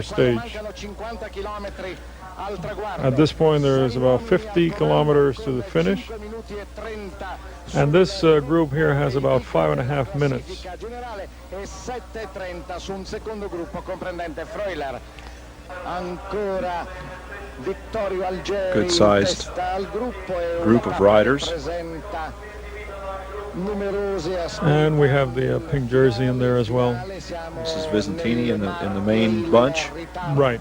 stage. At this point there is about 50 kilometers to the finish, and this group here has about 5.5 minutes. Good-sized group of riders. And we have the pink jersey in there as well. This is Visentini in the main bunch. Right.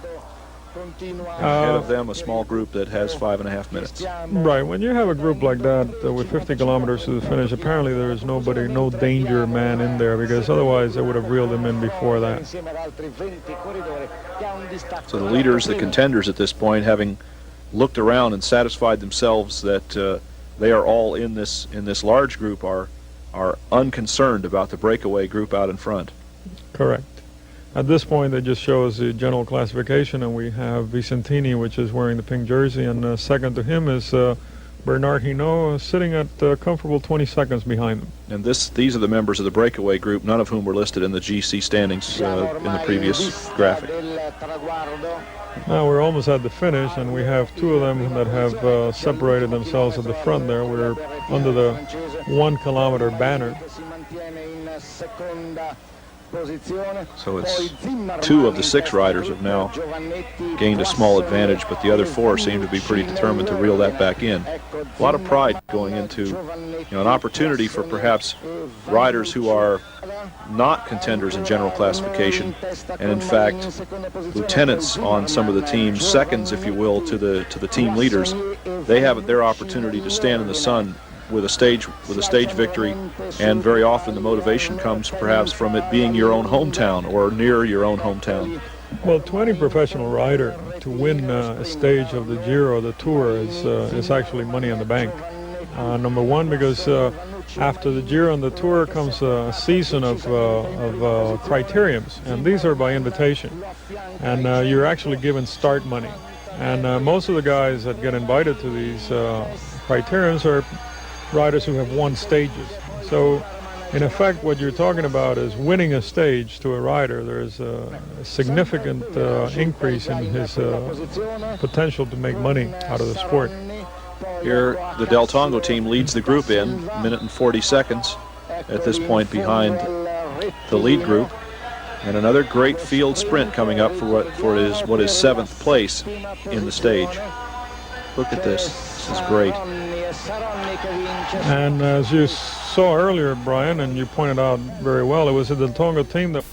Ahead of them, a small group that has 5.5 minutes. Right. When you have a group like that with 50 kilometers to the finish, apparently there is nobody, no danger man in there, because otherwise they would have reeled him in before that. So the leaders, the contenders at this point, having looked around and satisfied themselves that they are all in this large group, are unconcerned about the breakaway group out in front. Correct. At this point, it just shows the general classification, and we have Visentini, which is wearing the pink jersey, and second to him is Bernard Hinault, sitting at comfortable 20 seconds behind him. And these are the members of the breakaway group, none of whom were listed in the GC standings in the previous graphic. Now we're almost at the finish, and we have two of them that have separated themselves at the front there. We're under the 1 kilometer banner. So it's 2 of the 6 riders have now gained a small advantage, but the other 4 seem to be pretty determined to reel that back in. A lot of pride going into an opportunity for perhaps riders who are not contenders in general classification, and in fact lieutenants on some of the teams, seconds if you will to the team leaders. They have their opportunity to stand in the sun with a stage victory, and very often the motivation comes perhaps from it being your own hometown or near your own hometown. Well, to any professional rider, to win a stage of the Giro or the Tour is actually money in the bank. Number one, because after the Giro and the Tour comes a season of criteriums, and these are by invitation, and you're actually given start money. And most of the guys that get invited to these criteriums are riders who have won stages. So in effect what you're talking about is winning a stage to a rider. There's a significant increase in his potential to make money out of the sport. Here the Del Tongo team leads the group in 1 minute and 40 seconds at this point behind the lead group, and another great field sprint coming up for what is 7th place in the stage. Look at this. This is great. And as you saw earlier, Brian, and you pointed out very well, it was a Del Tongo team that